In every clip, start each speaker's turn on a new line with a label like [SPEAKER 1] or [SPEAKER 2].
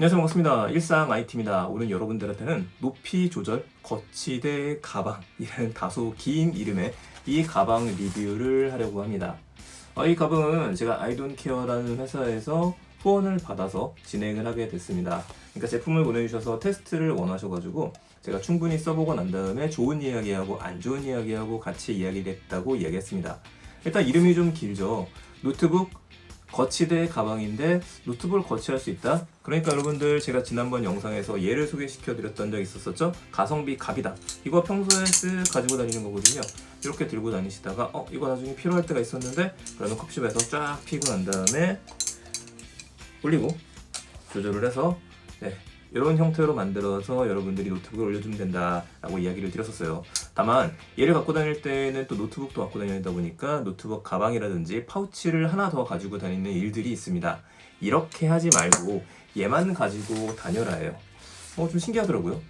[SPEAKER 1] 안녕하세요. 반갑습니다. 일상 IT입니다. 오늘 여러분들한테는 높이 조절 거치대 가방이라는 다소 긴 이름의 이 가방 리뷰를 하려고 합니다. 이 가방은 제가 아이돈케어라는 회사에서 후원을 받아서 진행을 하게 됐습니다. 그러니까 제품을 보내주셔서 테스트를 원하셔가지고 제가 충분히 써보고 난 다음에 좋은 이야기하고 안 좋은 이야기하고 같이 이야기를 했다고 이야기했습니다. 일단 이름이 좀 길죠. 노트북 거치대 가방인데 노트북을 거치할 수 있다? 그러니까 여러분들 제가 지난번 영상에서 얘를 소개시켜 드렸던 적이 있었었죠? 가성비 갑이다. 이거 평소에 쓱 가지고 다니는 거거든요. 이렇게 들고 다니시다가 이거 나중에 필요할 때가 있었는데 그러면 컵십에서 쫙 피고 난 다음에 올리고 조절을 해서 이런 형태로 만들어서 여러분들이 노트북을 올려주면 된다라고 이야기를 드렸었어요. 다만 얘를 갖고 다닐 때는 또 노트북도 갖고 다녀야 되다 보니까 노트북 가방이라든지 파우치를 하나 더 가지고 다니는 일들이 있습니다. 이렇게 하지 말고 얘만 가지고 다녀라 해요. 좀 신기하더라고요.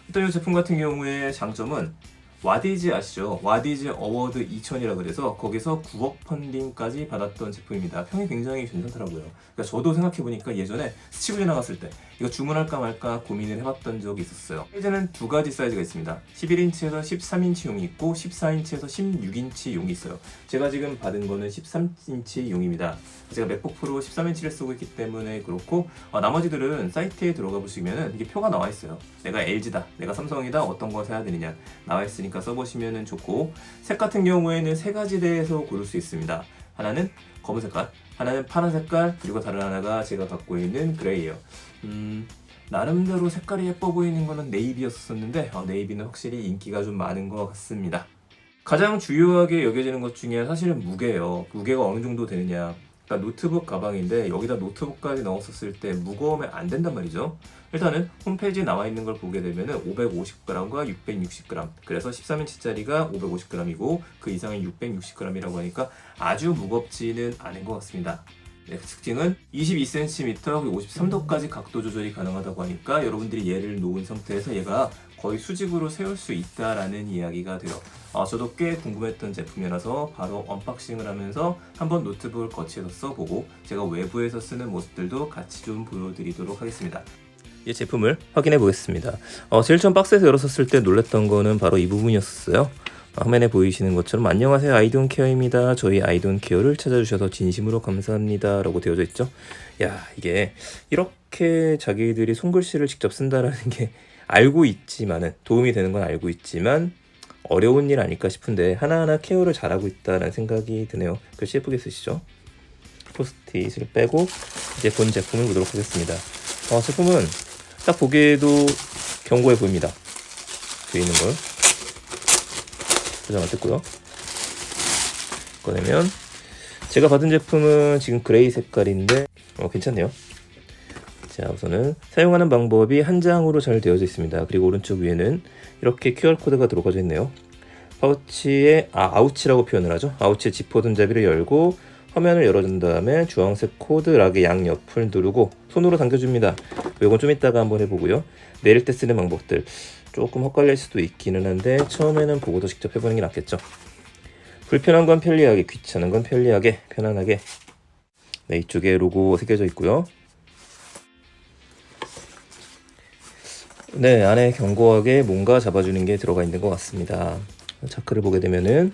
[SPEAKER 1] 일단 이 제품 같은 경우에 장점은 와디즈 아시죠? 와디즈 어워드 2000이라 그래서 거기서 9억 펀딩까지 받았던 제품입니다. 평이 굉장히 괜찮더라고요. 그러니까 저도 생각해보니까 예전에 스치브에 나갔을 때 이거 주문할까 말까 고민을 해봤던 적이 있었어요. 사이즈는 두 가지 사이즈가 있습니다. 11인치에서 13인치용이 있고 14인치에서 16인치용이 있어요. 제가 지금 받은 거는 13인치용입니다. 제가 맥북 프로 13인치를 쓰고 있기 때문에 그렇고 나머지들은 사이트에 들어가 보시면 이게 표가 나와 있어요. 내가 LG다, 내가 삼성이다, 어떤 거 사야 되느냐 나와 있으니까 써보시면 좋고, 색 같은 경우에는 세 가지 대에서 고를 수 있습니다. 하나는 검은 색깔, 하나는 파란 색깔, 그리고 다른 하나가 제가 갖고 있는 그레이예요. 나름대로 색깔이 예뻐 보이는 거는 네이비였었는데 네이비는 확실히 인기가 좀 많은 것 같습니다. 가장 중요하게 여겨지는 것 중에 사실은 무게예요. 무게가 어느 정도 되느냐. 그러니까 노트북 가방인데 여기다 노트북까지 넣었을 때 무거우면 안 된단 말이죠. 일단은 홈페이지에 나와 있는 걸 보게 되면은 550g과 660g, 그래서 13인치짜리가 550g이고 그 이상은 660g이라고 하니까 아주 무겁지는 않은 것 같습니다. 특징은 22cm, 53도까지 각도 조절이 가능하다고 하니까 여러분들이 얘를 놓은 상태에서 얘가 거의 수직으로 세울 수 있다라는 이야기가 돼요. 저도 꽤 궁금했던 제품이라서 바로 언박싱을 하면서 한번 노트북을 거치해서 써보고 제가 외부에서 쓰는 모습들도 같이 좀 보여드리도록 하겠습니다. 이 제품을 확인해 보겠습니다. 제일 처음 박스에서 열었을 때 놀랬던 거는 바로 이 부분이었어요. 화면에 보이시는 것처럼 안녕하세요, 아이돈케어입니다. 저희 아이돈케어를 찾아주셔서 진심으로 감사합니다 라고 되어져 있죠. 야, 이게 이렇게 자기들이 손글씨를 직접 쓴다라는 게 알고 있지만은, 도움이 되는 건 알고 있지만 어려운 일 아닐까 싶은데 하나하나 케어를 잘하고 있다는 생각이 드네요. 글씨 예쁘게 쓰시죠. 포스트잇을 빼고 이제 본 제품을 보도록 하겠습니다. 제품은 딱 보기에도 견고해 보입니다. 뒤에 있는 걸 포장을 뜯고요. 꺼내면 제가 받은 제품은 지금 그레이 색깔인데 괜찮네요. 자, 우선은 사용하는 방법이 한 장으로 잘 되어져 있습니다. 그리고 오른쪽 위에는 이렇게 QR코드가 들어가져 있네요. 파우치에 아우치라고 표현을 하죠. 아우치의 지퍼 등잡이를 열고 화면을 열어준 다음에 주황색 코드 락의 양옆을 누르고 손으로 당겨줍니다. 이건 좀 이따가 한번 해보고요. 내릴 때 쓰는 방법들 조금 헛갈릴 수도 있기는 한데 처음에는 보고도 직접 해보는 게 낫겠죠. 불편한 건 편리하게, 귀찮은 건 편리하게, 편안하게. 이쪽에 로고 새겨져 있고요. 안에 견고하게 뭔가 잡아주는 게 들어가 있는 것 같습니다. 자크를 보게 되면은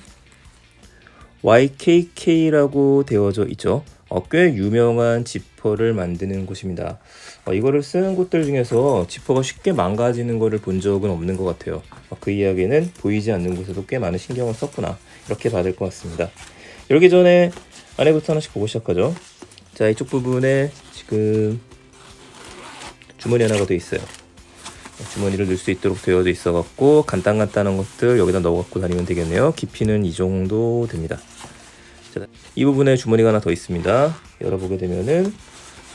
[SPEAKER 1] YKK라고 되어져 있죠. 꽤 유명한 지퍼를 만드는 곳입니다. 이거를 쓰는 곳들 중에서 지퍼가 쉽게 망가지는 거를 본 적은 없는 것 같아요. 그 이야기는 보이지 않는 곳에도 꽤 많은 신경을 썼구나, 이렇게 봐야 될 것 같습니다. 열기 전에 안에부터 하나씩 보고 시작하죠. 자, 이쪽 부분에 지금 주머니 하나가 되어 있어요. 주머니를 넣을 수 있도록 되어져 있어 갖고 간단한 것들 여기다 넣어 갖고 다니면 되겠네요. 깊이는 이 정도 됩니다. 자, 이 부분에 주머니가 하나 더 있습니다. 열어보게 되면은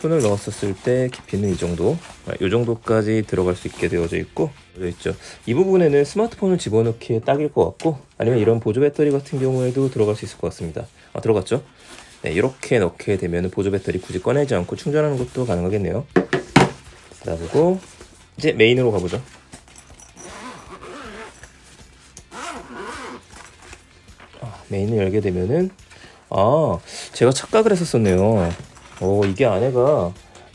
[SPEAKER 1] 손을 넣었을 때 깊이는 이 정도, 이 정도까지 들어갈 수 있게 되어져 있고, 있죠. 이 부분에는 스마트폰을 집어넣기에 딱일 것 같고, 아니면 이런 보조 배터리 같은 경우에도 들어갈 수 있을 것 같습니다. 들어갔죠? 이렇게 넣게 되면 보조 배터리 굳이 꺼내지 않고 충전하는 것도 가능하겠네요. 닫아보고 이제 메인으로 가보죠. 메인을 열게 되면은 제가 착각을 했었었네요. 이게 안에가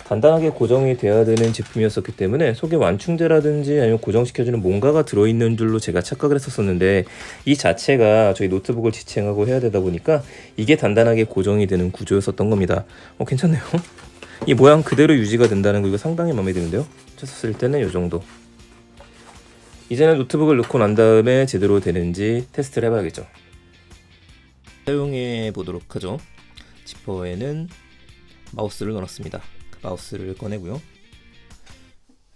[SPEAKER 1] 단단하게 고정이 돼야 되는 제품이었었기 때문에 속에 완충제라든지 아니면 고정시켜주는 뭔가가 들어있는 줄로 제가 착각을 했었는데 이 자체가 저희 노트북을 지탱하고 해야 되다 보니까 이게 단단하게 고정이 되는 구조였었던 겁니다. 괜찮네요. 이 모양 그대로 유지가 된다는 거 이거 상당히 마음에 드는데요. 쳤을 때는 이 정도. 이제는 노트북을 넣고 난 다음에 제대로 되는지 테스트를 해봐야겠죠. 사용해 보도록 하죠. 지퍼에는 마우스를 넣어놨습니다. 그 마우스를 꺼내고요.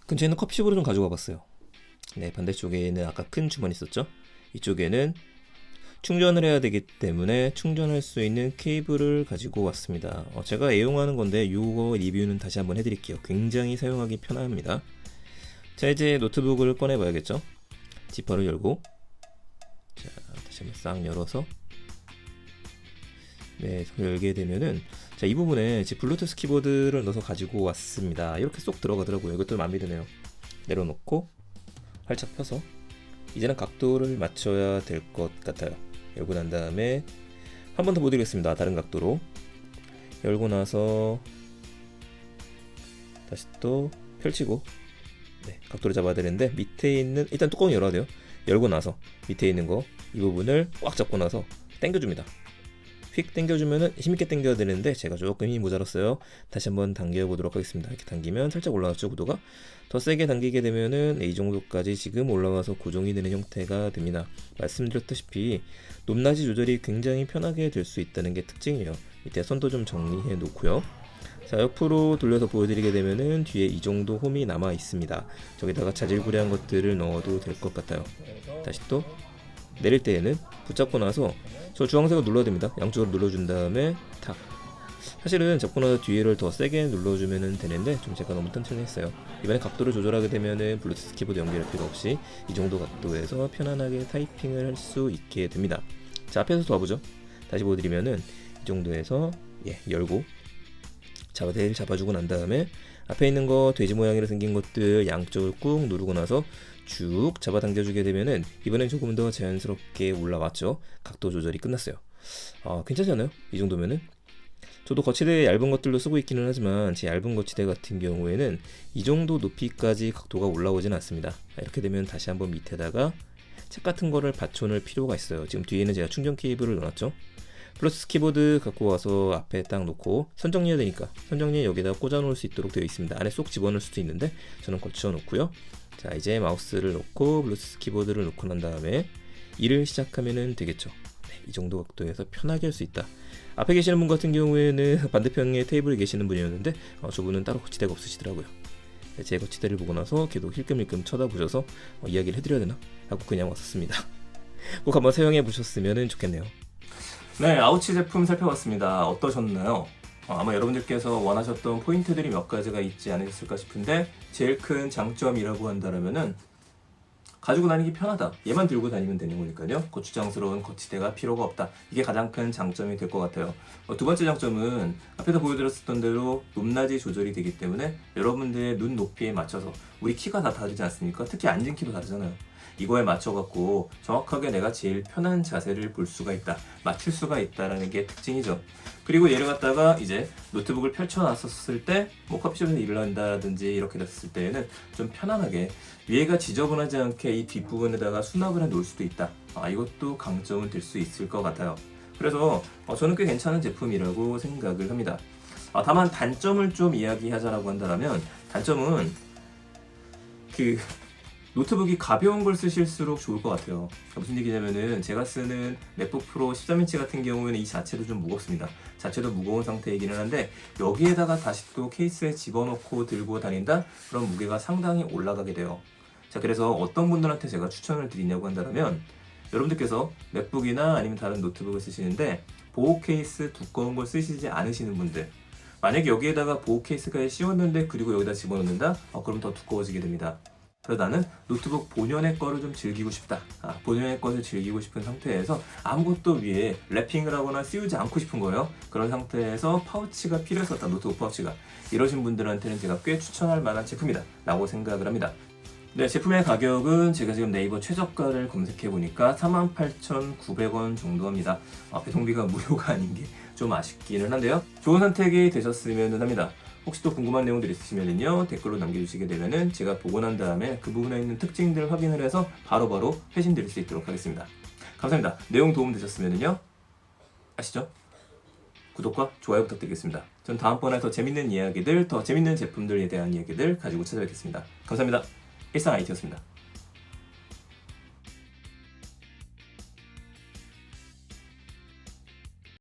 [SPEAKER 1] 근처에 있는 컵십으로 좀 가져가 봤어요. 네, 반대쪽에는 아까 큰 주머니 있었죠. 이쪽에는 충전을 해야 되기 때문에 충전할 수 있는 케이블을 가지고 왔습니다. 제가 애용하는 건데 이거 리뷰는 다시 한번 해드릴게요. 굉장히 사용하기 편합니다. 자, 이제 노트북을 꺼내 봐야겠죠. 지퍼를 열고, 자, 다시 한번 싹 열어서, 네, 열게 되면은, 자, 이 부분에 제 블루투스 키보드를 넣어서 가지고 왔습니다. 이렇게 쏙 들어가더라고요. 이것도 마음에 드네요. 내려놓고 활짝 펴서 이제는 각도를 맞춰야 될 것 같아요. 열고 난 다음에 한 번 더 보여드리겠습니다. 다른 각도로 열고 나서 다시 또 펼치고, 네, 각도를 잡아야 되는데 밑에 있는, 일단 뚜껑을 열어야 돼요. 열고 나서 밑에 있는 거 이 부분을 꽉 잡고 나서 당겨줍니다. 휙 당겨주면은 힘있게 당겨야 되는데 제가 조금 힘이 모자랐어요. 다시 한번 당겨보도록 하겠습니다. 이렇게 당기면 살짝 올라왔죠, 구도가. 더 세게 당기게 되면은 이 정도까지 지금 올라와서 고정이 되는 형태가 됩니다. 말씀드렸다시피 높낮이 조절이 굉장히 편하게 될 수 있다는 게 특징이에요. 이때 손도 좀 정리해 놓고요. 자, 옆으로 돌려서 보여드리게 되면은 뒤에 이 정도 홈이 남아 있습니다. 저기다가 자질구레한 것들을 넣어도 될 것 같아요. 다시 또 내릴 때에는 붙잡고 나서 저 주황색을 눌러야 됩니다. 양쪽으로 눌러준 다음에 탁. 사실은 잡고 나서 뒤를 더 세게 눌러주면 되는데 좀 제가 너무 튼튼히 했어요. 이번에 각도를 조절하게 되면은 블루투스 키보드 연결할 필요 없이 이 정도 각도에서 편안하게 타이핑을 할 수 있게 됩니다. 자, 앞에서 봐보죠. 다시 보여드리면은 이 정도에서 열고 잡아대를 잡아주고 난 다음에 앞에 있는 거 돼지 모양으로 생긴 것들 양쪽을 꾹 누르고 나서 쭉 잡아당겨주게 되면은 이번엔 조금 더 자연스럽게 올라왔죠. 각도 조절이 끝났어요. 괜찮지 않아요? 이 정도면은. 저도 거치대 얇은 것들로 쓰고 있기는 하지만 제 얇은 거치대 같은 경우에는 이 정도 높이까지 각도가 올라오진 않습니다. 이렇게 되면 다시 한번 밑에다가 책 같은 거를 받쳐놓을 필요가 있어요. 지금 뒤에는 제가 충전 케이블을 넣어놨죠. 블루투스 키보드 갖고 와서 앞에 딱 놓고 선 정리해야 되니까 선 정리 여기다 꽂아 놓을 수 있도록 되어 있습니다. 안에 쏙 집어넣을 수도 있는데 저는 걸쳐 놓고요. 자, 이제 마우스를 놓고 블루투스 키보드를 놓고 난 다음에 일을 시작하면 되겠죠. 네, 이 정도 각도에서 편하게 할 수 있다. 앞에 계시는 분 같은 경우에는 반대편에 테이블에 계시는 분이었는데 저분은 따로 거치대가 없으시더라고요. 네, 제 거치대를 보고 나서 걔도 힐끔힐끔 쳐다보셔서 이야기를 해드려야 되나 하고 그냥 왔었습니다. 꼭 한번 사용해 보셨으면 좋겠네요. 네, 아우치 제품 살펴봤습니다. 어떠셨나요? 아마 여러분들께서 원하셨던 포인트들이 몇 가지가 있지 않으셨을까 싶은데 제일 큰 장점이라고 한다면은 가지고 다니기 편하다. 얘만 들고 다니면 되는 거니까요. 거추장스러운 거치대가 필요가 없다. 이게 가장 큰 장점이 될 것 같아요. 두 번째 장점은 앞에서 보여드렸었던 대로 높낮이 조절이 되기 때문에 여러분들의 눈 높이에 맞춰서 우리 키가 다 다르지 않습니까? 특히 앉은 키도 다르잖아요. 이거에 맞춰갖고 정확하게 내가 제일 편한 자세를 볼 수가 있다. 맞출 수가 있다라는 게 특징이죠. 그리고 얘를 갖다가 이제 노트북을 펼쳐놨었을 때 뭐 커피숍에서 일을 한다든지 이렇게 됐을 때에는 좀 편안하게 위에가 지저분하지 않게 이 뒷부분에다가 수납을 해 놓을 수도 있다. 이것도 강점은 될 수 있을 것 같아요. 그래서 저는 꽤 괜찮은 제품이라고 생각을 합니다. 다만 단점을 좀 이야기하자라고 한다면 단점은 노트북이 가벼운 걸 쓰실수록 좋을 것 같아요. 무슨 얘기냐면은 제가 쓰는 맥북 프로 13인치 같은 경우에는 이 자체도 좀 무겁습니다. 자체도 무거운 상태이기는 한데 여기에다가 다시 또 케이스에 집어넣고 들고 다닌다? 그럼 무게가 상당히 올라가게 돼요. 자, 그래서 어떤 분들한테 제가 추천을 드리냐고 한다면 여러분들께서 맥북이나 아니면 다른 노트북을 쓰시는데 보호 케이스 두꺼운 걸 쓰시지 않으시는 분들, 만약에 여기에다가 보호 케이스가 씌웠는데 그리고 여기다 집어넣는다? 그럼 더 두꺼워지게 됩니다. 그래서 나는 노트북 본연의 거를 좀 즐기고 싶다. 본연의 것을 즐기고 싶은 상태에서 아무것도 위에 랩핑을 하거나 씌우지 않고 싶은 거예요. 그런 상태에서 파우치가 필요했었다. 노트북 파우치가. 이러신 분들한테는 제가 꽤 추천할 만한 제품이다 라고 생각을 합니다. 네, 제품의 가격은 제가 지금 네이버 최저가를 검색해보니까 48,900원 정도 합니다. 배송비가 무료가 아닌 게 좀 아쉽기는 한데요. 좋은 선택이 되셨으면 합니다. 혹시 또 궁금한 내용들 있으시면요 댓글로 남겨주시게 되면은 제가 보고 난 다음에 그 부분에 있는 특징들 확인을 해서 바로바로 회신 드릴 수 있도록 하겠습니다. 감사합니다. 내용 도움 되셨으면요 아시죠? 구독과 좋아요 부탁드리겠습니다. 전 다음번에 더 재밌는 이야기들, 더 재밌는 제품들에 대한 이야기들 가지고 찾아뵙겠습니다. 감사합니다. 일상 IT였습니다.